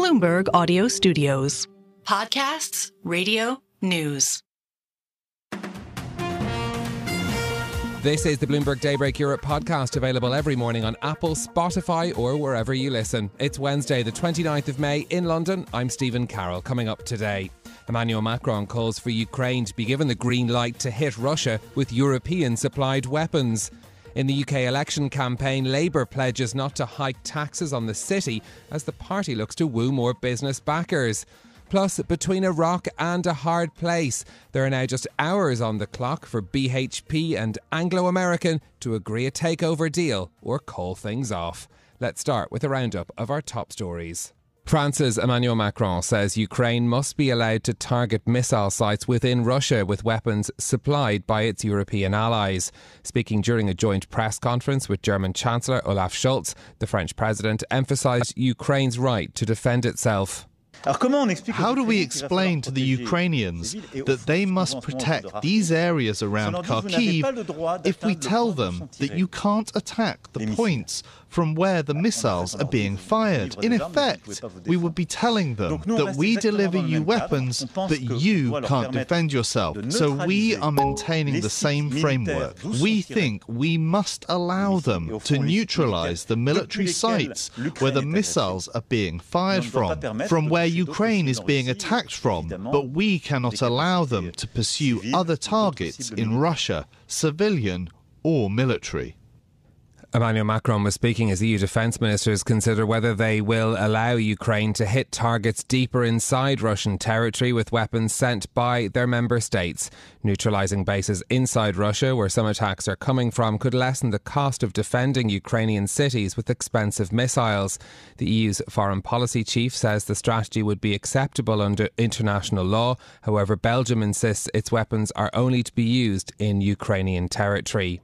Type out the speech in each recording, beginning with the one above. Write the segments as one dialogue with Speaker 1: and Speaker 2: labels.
Speaker 1: Bloomberg Audio Studios.
Speaker 2: Podcasts, radio, news.
Speaker 3: This is the Bloomberg Daybreak Europe podcast, available every morning on Apple, Spotify or wherever you listen. It's Wednesday, the 29th of May in London. I'm Stephen Carroll. Coming up today, Emmanuel Macron calls for Ukraine to be given the green light to hit Russia with European-supplied weapons. In the UK election campaign, Labour pledges not to hike taxes on the city as the party looks to woo more business backers. Plus, between a rock and a hard place, there are now just hours on the clock for BHP and Anglo American to agree a takeover deal or call things off. Let's start with a roundup of our top stories. France's Emmanuel Macron says Ukraine must be allowed to target missile sites within Russia with weapons supplied by its European allies. Speaking during a joint press conference with German Chancellor Olaf Scholz, the French President emphasised Ukraine's right to defend itself.
Speaker 4: How do we explain to the Ukrainians that they must protect these areas around Kharkiv if we tell them that you can't attack the points from where the missiles are being fired? In effect, we would be telling them that we deliver you weapons, but you can't defend yourself. So we are maintaining the same framework. We think we must allow them to neutralize the military sites where the missiles are being fired from where Ukraine is being attacked from, but we cannot allow them to pursue other targets in Russia, civilian or military.
Speaker 3: Emmanuel Macron was speaking as EU defence ministers consider whether they will allow Ukraine to hit targets deeper inside Russian territory with weapons sent by their member states. Neutralising bases inside Russia, where some attacks are coming from, could lessen the cost of defending Ukrainian cities with expensive missiles. The EU's foreign policy chief says the strategy would be acceptable under international law. However, Belgium insists its weapons are only to be used in Ukrainian territory.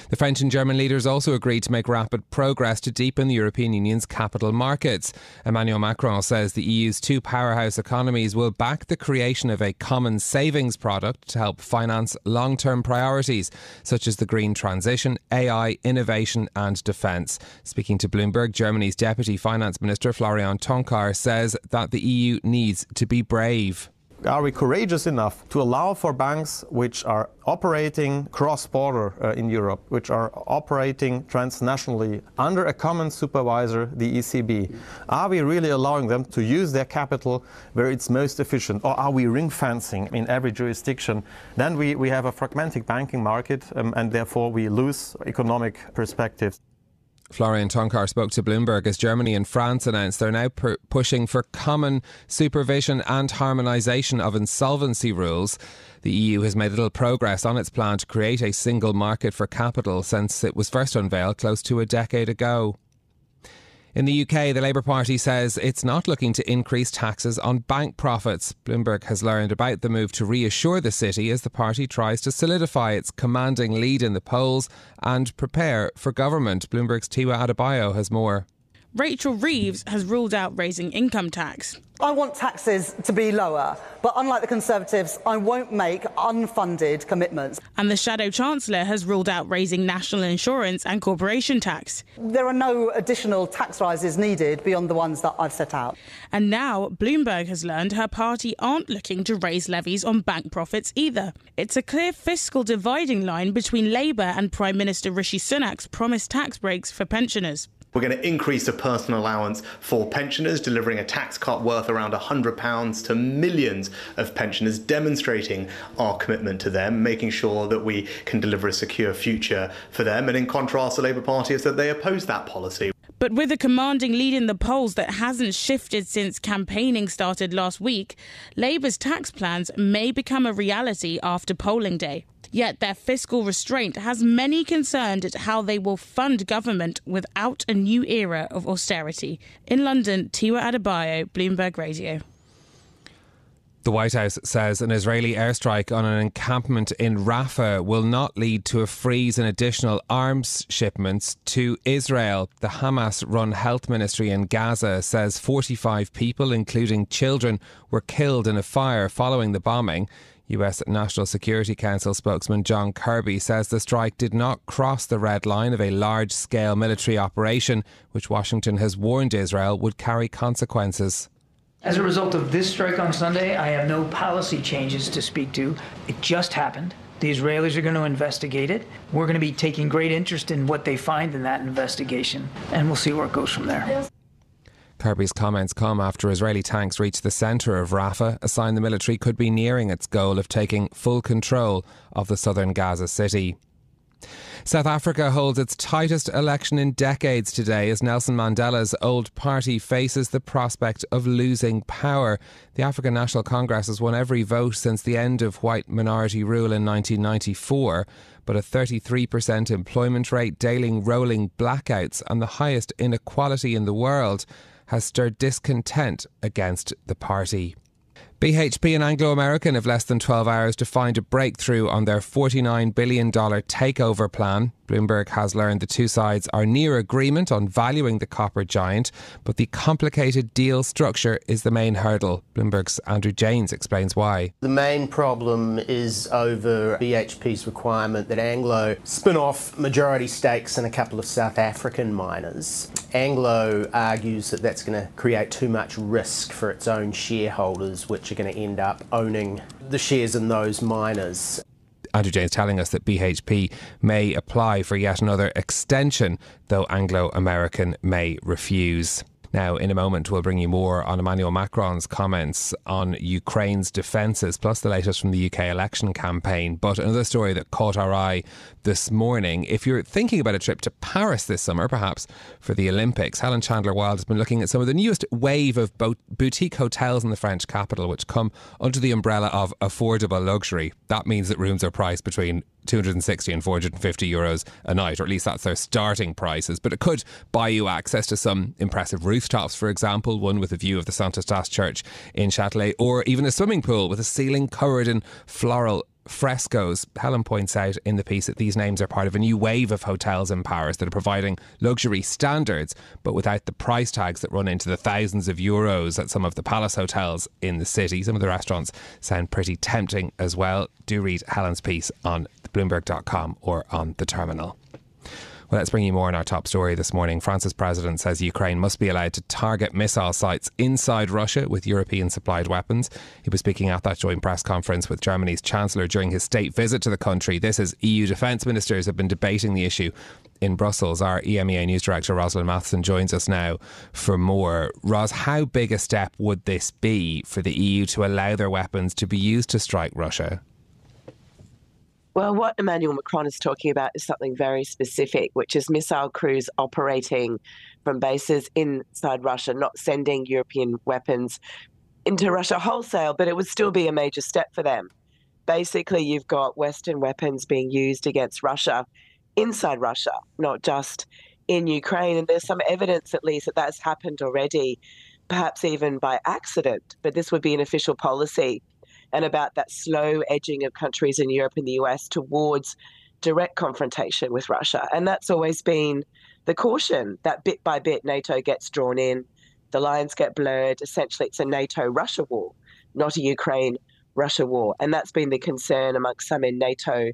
Speaker 3: The French and German leaders also agreed to make rapid progress to deepen the European Union's capital markets. Emmanuel Macron says the EU's two powerhouse economies will back the creation of a common savings product to help finance long-term priorities such as the green transition, AI, innovation and defence. Speaking to Bloomberg, Germany's Deputy Finance Minister Florian Toncar says that the EU needs to be brave.
Speaker 5: Are we courageous enough to allow for banks which are operating cross-border in Europe, which are operating transnationally under a common supervisor, the ECB? Are we really allowing them to use their capital where it's most efficient? Or are we ring-fencing in every jurisdiction? Then we have a fragmented banking market and therefore we lose economic perspectives.
Speaker 3: Florian Toncar spoke to Bloomberg as Germany and France announced they're now pushing for common supervision and harmonisation of insolvency rules. The EU has made little progress on its plan to create a single market for capital since it was first unveiled close to a decade ago. In the UK, the Labour Party says it's not looking to increase taxes on bank profits. Bloomberg has learned about the move to reassure the city as the party tries to solidify its commanding lead in the polls and prepare for government. Bloomberg's Tiwa Adebayo has more.
Speaker 6: Rachel Reeves has ruled out raising income tax.
Speaker 7: I want taxes to be lower, but unlike the Conservatives, I won't make unfunded commitments.
Speaker 6: And the Shadow Chancellor has ruled out raising national insurance and corporation tax.
Speaker 7: There are no additional tax rises needed beyond the ones that I've set out.
Speaker 6: And now Bloomberg has learned her party aren't looking to raise levies on bank profits either. It's a clear fiscal dividing line between Labour and Prime Minister Rishi Sunak's promised tax breaks for pensioners.
Speaker 8: We're going to increase the personal allowance for pensioners, delivering a tax cut worth around £100 to millions of pensioners, demonstrating our commitment to them, making sure that we can deliver a secure future for them. And in contrast, the Labour Party has said they oppose that policy.
Speaker 6: But with a commanding lead in the polls that hasn't shifted since campaigning started last week, Labour's tax plans may become a reality after polling day. Yet their fiscal restraint has many concerned at how they will fund government without a new era of austerity. In London, Tiwa Adebayo, Bloomberg Radio.
Speaker 3: The White House says an Israeli airstrike on an encampment in Rafah will not lead to a freeze in additional arms shipments to Israel. The Hamas-run health ministry in Gaza says 45 people, including children, were killed in a fire following the bombing. US National Security Council spokesman John Kirby says the strike did not cross the red line of a large-scale military operation, which Washington has warned Israel would carry consequences.
Speaker 9: As a result of this strike on Sunday, I have no policy changes to speak to. It just happened. The Israelis are going to investigate it. We're going to be taking great interest in what they find in that investigation, and we'll see where it goes from there.
Speaker 3: Kirby's comments come after Israeli tanks reached the centre of Rafah, a sign the military could be nearing its goal of taking full control of the southern Gaza city. South Africa holds its tightest election in decades today as Nelson Mandela's old party faces the prospect of losing power. The African National Congress has won every vote since the end of white minority rule in 1994, but a 33% employment rate, daily rolling blackouts and the highest inequality in the world has stirred discontent against the party. BHP and Anglo American have less than 12 hours to find a breakthrough on their $49 billion takeover plan. Bloomberg has learned the two sides are near agreement on valuing the copper giant, but the complicated deal structure is the main hurdle. Bloomberg's Andrew Janes explains why.
Speaker 10: The main problem is over BHP's requirement that Anglo spin off majority stakes in a couple of South African miners. Anglo argues that that's going to create too much risk for its own shareholders, which are going to end up owning the shares in those miners.
Speaker 3: Andrew James telling us that BHP may apply for yet another extension, though Anglo American may refuse. Now, in a moment, we'll bring you more on Emmanuel Macron's comments on Ukraine's defences, plus the latest from the UK election campaign. But another story that caught our eye this morning, if you're thinking about a trip to Paris this summer, perhaps for the Olympics, Helen Chandler-Wilde has been looking at some of the newest wave of boutique hotels in the French capital, which come under the umbrella of affordable luxury. That means that rooms are priced between 260 and 450 euros a night, or at least that's their starting prices. But it could buy you access to some impressive rooftops, for example, one with a view of the Saint Eustache Church in Châtelet, or even a swimming pool with a ceiling covered in floral frescoes. Helen points out in the piece that these names are part of a new wave of hotels in Paris that are providing luxury standards, but without the price tags that run into the thousands of euros at some of the palace hotels in the city. Some of the restaurants sound pretty tempting as well. Do read Helen's piece on Bloomberg.com or on the terminal. Well, let's bring you more on our top story this morning. France's president says Ukraine must be allowed to target missile sites inside Russia with European-supplied weapons. He was speaking at that joint press conference with Germany's Chancellor during his state visit to the country. This as EU defence ministers have been debating the issue in Brussels. Our EMEA News Director Rosalind Matheson joins us now for more. Ros, how big a step would this be for the EU to allow their weapons to be used to strike Russia?
Speaker 11: Well, what Emmanuel Macron is talking about is something very specific, which is missile crews operating from bases inside Russia, not sending European weapons into Russia wholesale, but it would still be a major step for them. Basically, you've got Western weapons being used against Russia inside Russia, not just in Ukraine. And there's some evidence, at least, that that's happened already, perhaps even by accident. But this would be an official policy, and about that slow edging of countries in Europe and the US towards direct confrontation with Russia. And that's always been the caution, that bit by bit NATO gets drawn in, the lines get blurred. Essentially, it's a NATO-Russia war, not a Ukraine-Russia war. And that's been the concern amongst some in NATO.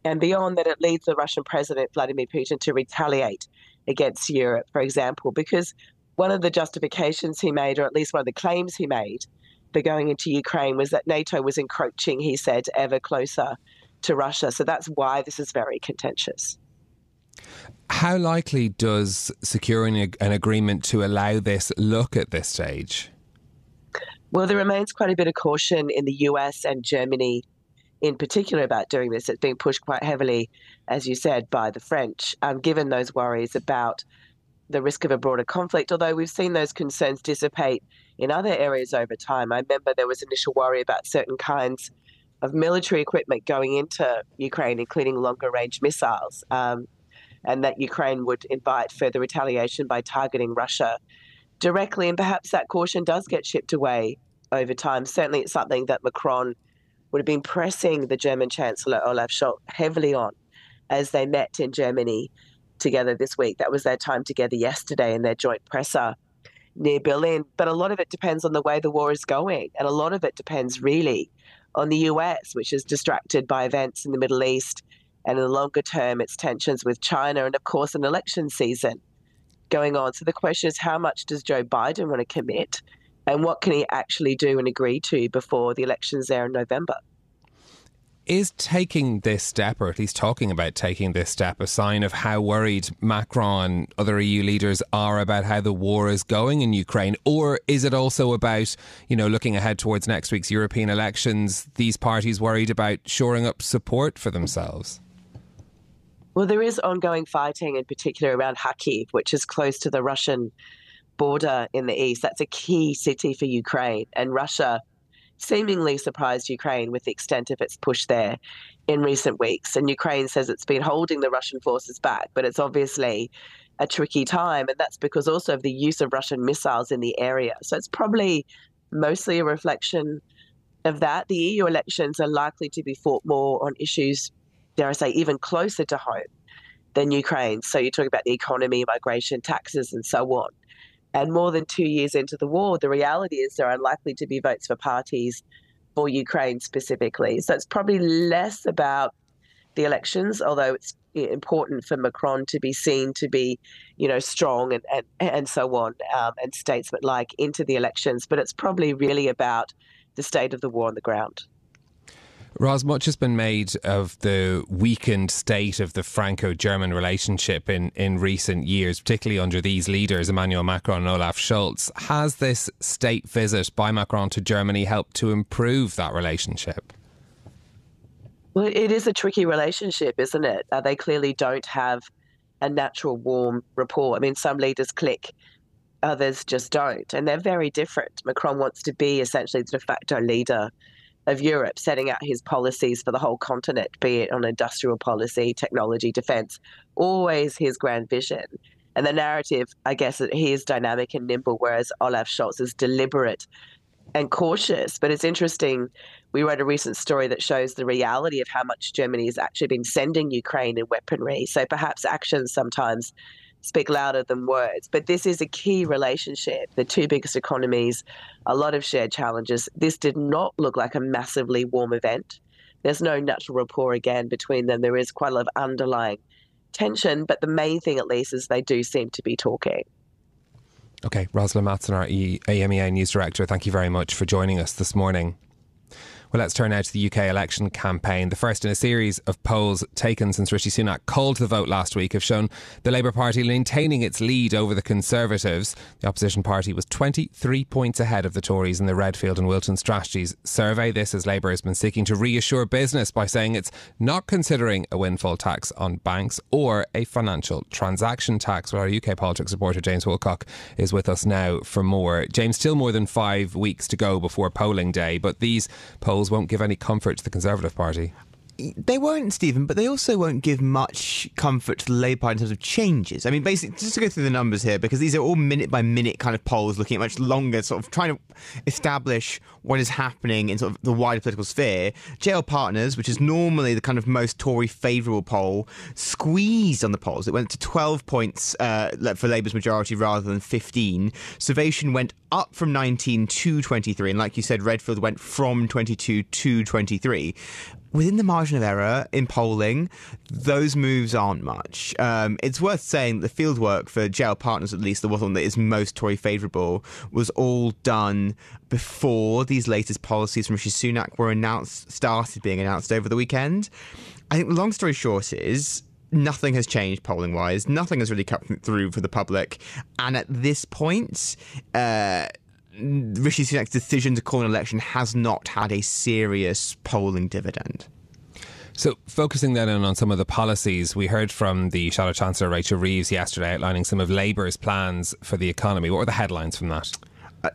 Speaker 11: And beyond that, it leads the Russian President, Vladimir Putin, to retaliate against Europe, for example, because one of the justifications he made, or at least one of the claims he made, for going into Ukraine was that NATO was encroaching, he said, ever closer to Russia. So that's why this is very contentious.
Speaker 3: How likely does securing an agreement to allow this look at this stage?
Speaker 11: Well, there remains quite a bit of caution in the US and Germany in particular about doing this. It's being pushed quite heavily, as you said, by the French, given those worries about the risk of a broader conflict, although we've seen those concerns dissipate in other areas over time. I remember there was initial worry about certain kinds of military equipment going into Ukraine, including longer-range missiles, and that Ukraine would invite further retaliation by targeting Russia directly. And perhaps that caution does get chipped away over time. Certainly it's something that Macron would have been pressing the German Chancellor Olaf Scholz heavily on as they met in Germany together this week. That was their time together yesterday in their joint presser near Berlin. But a lot of it depends on the way the war is going. And a lot of it depends really on the US, which is distracted by events in the Middle East, and in the longer term, its tensions with China, and of course, an election season going on. So the question is, how much does Joe Biden want to commit, and what can he actually do and agree to before the elections there in November?
Speaker 3: Is taking this step, or at least talking about taking this step, a sign of how worried Macron and other EU leaders are about how the war is going in Ukraine? Or is it also about, looking ahead towards next week's European elections, these parties worried about shoring up support for themselves?
Speaker 11: Well, there is ongoing fighting, in particular around Kharkiv, which is close to the Russian border in the east. That's a key city for Ukraine, and Russia seemingly surprised Ukraine with the extent of its push there in recent weeks. And Ukraine says it's been holding the Russian forces back, but it's obviously a tricky time, and that's because also of the use of Russian missiles in the area. So it's probably mostly a reflection of that. The EU elections are likely to be fought more on issues, dare I say, even closer to home than Ukraine. So you're talking about the economy, migration, taxes, and so on. And more than 2 years into the war, the reality is there are unlikely to be votes for parties for Ukraine specifically. So it's probably less about the elections, although it's important for Macron to be seen to be, strong and so on, and statesman-like into the elections. But it's probably really about the state of the war on the ground.
Speaker 3: Ros, much has been made of the weakened state of the Franco-German relationship in recent years, particularly under these leaders, Emmanuel Macron and Olaf Scholz. Has this state visit by Macron to Germany helped to improve that relationship?
Speaker 11: Well, it is a tricky relationship, isn't it? They clearly don't have a natural warm rapport. I mean, some leaders click, others just don't, and they're very different. Macron wants to be essentially the de facto leader of Europe, setting out his policies for the whole continent, be it on industrial policy, technology, defence, always his grand vision. And the narrative, I guess, that he is dynamic and nimble, whereas Olaf Scholz is deliberate and cautious. But it's interesting, we read a recent story that shows the reality of how much Germany has actually been sending Ukraine in weaponry. So perhaps actions sometimes speak louder than words. But this is a key relationship. The two biggest economies, a lot of shared challenges. This did not look like a massively warm event. There's no natural rapport again between them. There is quite a lot of underlying tension, but the main thing at least is they do seem to be talking.
Speaker 3: OK, Rosalind Matson, our AMEA News Director, thank you very much for joining us this morning. Well, let's turn now to the UK election campaign. The first in a series of polls taken since Rishi Sunak called the vote last week have shown the Labour Party maintaining its lead over the Conservatives. The opposition party was 23 points ahead of the Tories in the Redfield and Wilton Strategies survey. This as Labour has been seeking to reassure business by saying it's not considering a windfall tax on banks or a financial transaction tax. Well, our UK politics reporter James Woolcock is with us now for more. James, still more than 5 weeks to go before polling day, but these polls won't give any comfort to the Conservative Party.
Speaker 12: They won't, Stephen, but they also won't give much comfort to the Labour Party in terms of changes. I mean, basically, just to go through the numbers here, because these are all minute-by-minute kind of polls looking at much longer, sort of trying to establish what is happening in sort of the wider political sphere. JL Partners, which is normally the kind of most Tory favourable poll, squeezed on the polls. It went to 12 points for Labour's majority rather than 15. Survation went up from 19 to 23, and like you said, Redfield went from 22 to 23. Within the margin of error in polling, those moves aren't much. It's worth saying that the fieldwork for JL Partners, at least the one that is most Tory favourable, was all done before these latest policies from Rishi Sunak were started being announced over the weekend. I think the long story short is nothing has changed polling-wise. Nothing has really cut through for the public. And at this point, Rishi Sunak's decision to call an election has not had a serious polling dividend.
Speaker 3: So focusing then on some of the policies, we heard from the Shadow Chancellor Rachel Reeves yesterday outlining some of Labour's plans for the economy. What were the headlines from that?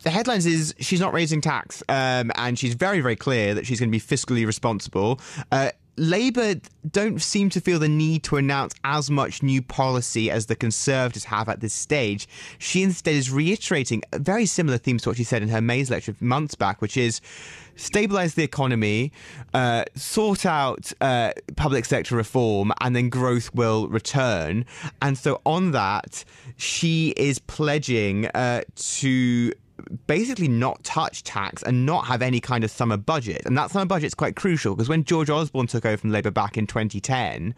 Speaker 12: The headlines is she's not raising tax, and she's very, very clear that she's going to be fiscally responsible. Labour don't seem to feel the need to announce as much new policy as the Conservatives have at this stage. She instead is reiterating a very similar themes to what she said in her May's lecture months back, which is stabilise the economy, sort out public sector reform, and then growth will return. And so on that, she is pledging to basically not touch tax and not have any kind of summer budget. And that summer budget's quite crucial because when George Osborne took over from Labour back in 2010,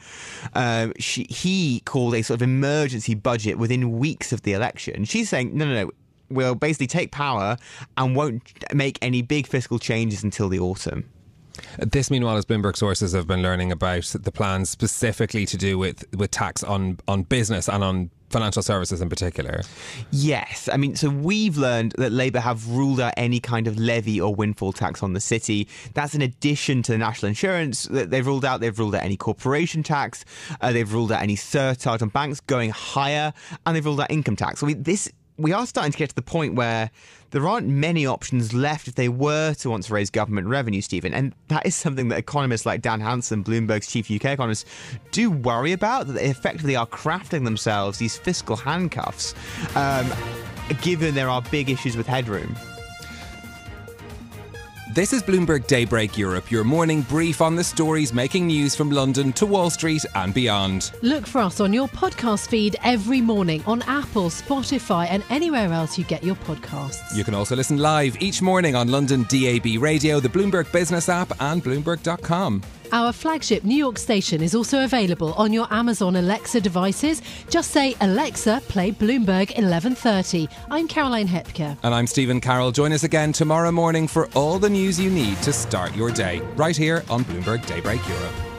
Speaker 12: he called a sort of emergency budget within weeks of the election. She's saying, no, we'll basically take power and won't make any big fiscal changes until the autumn.
Speaker 3: This, meanwhile, as Bloomberg sources have been learning about the plans specifically to do with tax on business and on financial services in particular.
Speaker 12: Yes. I mean, so we've learned that Labour have ruled out any kind of levy or windfall tax on the city. That's in addition to the national insurance that they've ruled out. They've ruled out any corporation tax. They've ruled out any surcharge on banks going higher. And they've ruled out income tax. We are starting to get to the point where there aren't many options left if they were to want to raise government revenue, Stephen. And that is something that economists like Dan Hansen, Bloomberg's chief UK economist, do worry about, that they effectively are crafting themselves these fiscal handcuffs, given there are big issues with headroom.
Speaker 3: This is Bloomberg Daybreak Europe, your morning brief on the stories making news from London to Wall Street and beyond.
Speaker 13: Look for us on your podcast feed every morning on Apple, Spotify and anywhere else you get your podcasts.
Speaker 3: You can also listen live each morning on London DAB Radio, the Bloomberg Business app and Bloomberg.com.
Speaker 13: Our flagship New York station is also available on your Amazon Alexa devices. Just say, Alexa, play Bloomberg 1130. I'm Caroline Hepker.
Speaker 3: And I'm Stephen Carroll. Join us again tomorrow morning for all the news you need to start your day, right here on Bloomberg Daybreak Europe.